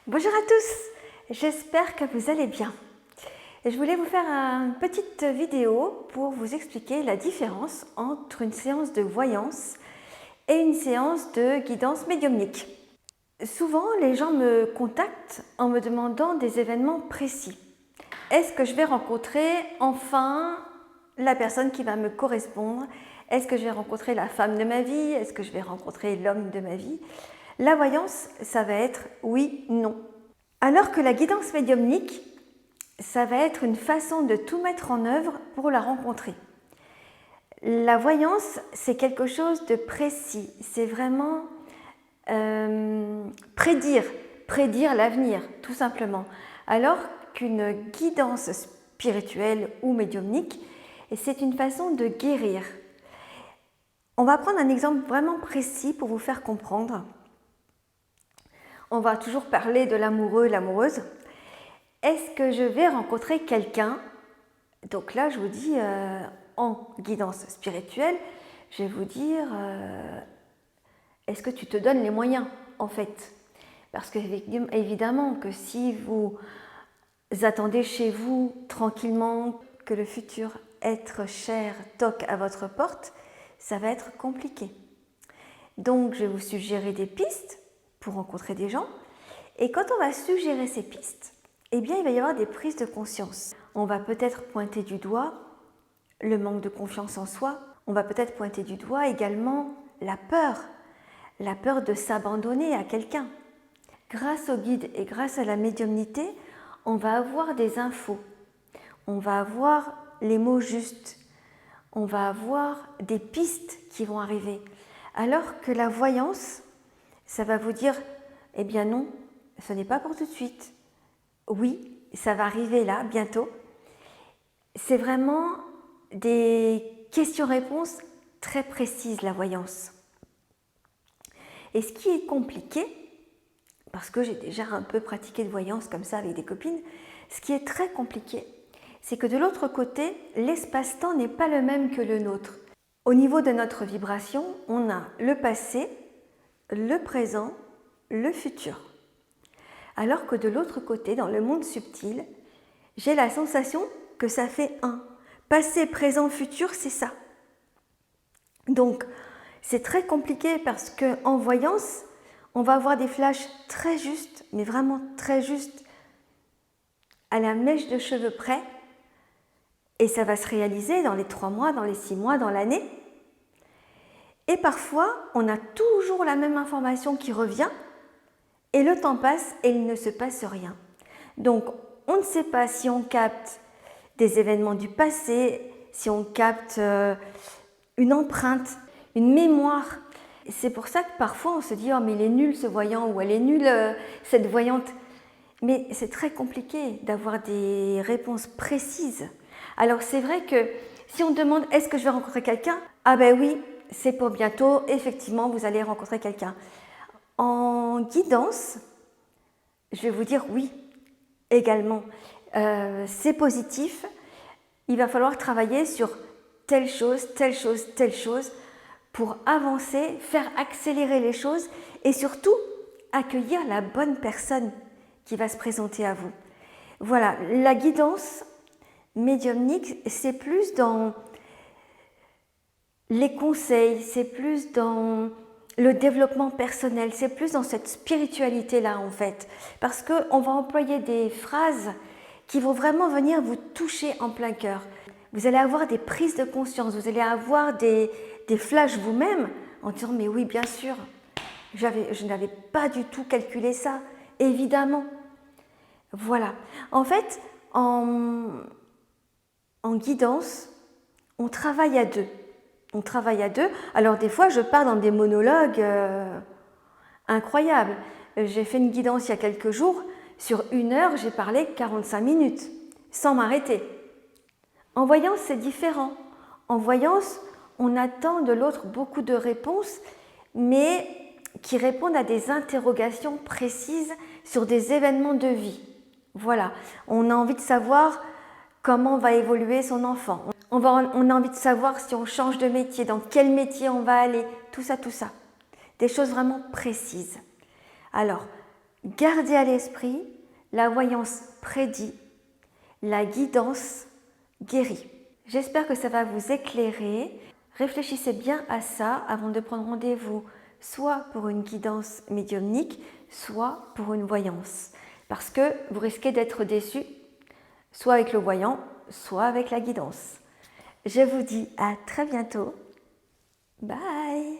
Bonjour à tous, j'espère que vous allez bien. Je voulais vous faire une petite vidéo pour vous expliquer la différence entre une séance de voyance et une séance de guidance médiumnique. Souvent, les gens me contactent en me demandant des événements précis. Est-ce que je vais rencontrer enfin la personne qui va me correspondre? Est-ce que je vais rencontrer la femme de ma vie? Est-ce que je vais rencontrer l'homme de ma vie? La voyance, ça va être oui, non. Alors que la guidance médiumnique, ça va être une façon de tout mettre en œuvre pour la rencontrer. La voyance, c'est quelque chose de précis, c'est vraiment prédire l'avenir, tout simplement. Alors qu'une guidance spirituelle ou médiumnique, c'est une façon de guérir. On va prendre un exemple vraiment précis pour vous faire comprendre. On va toujours parler de l'amoureux, l'amoureuse. Est-ce que je vais rencontrer quelqu'un? Donc là, je vous dis, en guidance spirituelle, je vais vous dire, est-ce que tu te donnes les moyens, en fait? Parce que évidemment que si vous attendez chez vous tranquillement que le futur être cher toque à votre porte, ça va être compliqué. Donc, je vais vous suggérer des pistes pour rencontrer des gens. Et quand on va suggérer ces pistes, eh bien, il va y avoir des prises de conscience. On va peut-être pointer du doigt le manque de confiance en soi. On va peut-être pointer du doigt également la peur de s'abandonner à quelqu'un. Grâce au guide et grâce à la médiumnité, on va avoir des infos. On va avoir les mots justes. On va avoir des pistes qui vont arriver. Alors que la voyance, ça va vous dire, eh bien non, ce n'est pas pour tout de suite. Oui, ça va arriver là, bientôt. C'est vraiment des questions-réponses très précises, la voyance. Et ce qui est compliqué, parce que j'ai déjà un peu pratiqué de voyance comme ça avec des copines, ce qui est très compliqué, c'est que de l'autre côté, l'espace-temps n'est pas le même que le nôtre. Au niveau de notre vibration, on a le passé, le présent, le futur. Alors que de l'autre côté, dans le monde subtil, j'ai la sensation que ça fait un. Passé, présent, futur, c'est ça. Donc, c'est très compliqué parce qu'en voyance, on va avoir des flashs très justes, mais vraiment très justes, à la mèche de cheveux près, et ça va se réaliser dans les 3 mois, dans les 6 mois, dans l'année. Et parfois, on a toujours la même information qui revient, et le temps passe et il ne se passe rien. Donc, on ne sait pas si on capte des événements du passé, si on capte une empreinte, une mémoire. C'est pour ça que parfois on se dit « Oh, mais il est nul ce voyant » ou « Elle est nulle cette voyante ». Mais c'est très compliqué d'avoir des réponses précises. Alors c'est vrai que si on demande « Est-ce que je vais rencontrer quelqu'un ?» Ah ben oui, c'est pour bientôt, effectivement, vous allez rencontrer quelqu'un. En guidance, je vais vous dire oui, également. C'est positif. Il va falloir travailler sur telle chose, telle chose, telle chose pour avancer, faire accélérer les choses et surtout accueillir la bonne personne qui va se présenter à vous. Voilà, la guidance médiumnique, c'est plus dans les conseils, c'est plus dans le développement personnel, c'est plus dans cette spiritualité-là en fait. Parce qu'on va employer des phrases qui vont vraiment venir vous toucher en plein cœur. Vous allez avoir des prises de conscience, vous allez avoir des flashs vous-même en disant « Mais oui, bien sûr, je n'avais pas du tout calculé ça, évidemment. » Voilà. En fait, en guidance, on travaille à deux. On travaille à deux. Alors des fois, je pars dans des monologues incroyables. J'ai fait une guidance il y a quelques jours. Sur 1 heure, j'ai parlé 45 minutes, sans m'arrêter. En voyance, c'est différent. En voyance, on attend de l'autre beaucoup de réponses, mais qui répondent à des interrogations précises sur des événements de vie. Voilà, on a envie de savoir comment va évoluer son enfant. On a envie de savoir si on change de métier, dans quel métier on va aller, tout ça, tout ça. Des choses vraiment précises. Alors, Gardez à l'esprit, la voyance prédit, la guidance guérit. J'espère que ça va vous éclairer. Réfléchissez bien à ça avant de prendre rendez-vous, soit pour une guidance médiumnique, soit pour une voyance. Parce que vous risquez d'être déçu, soit avec le voyant, soit avec la guidance. Je vous dis à très bientôt. Bye!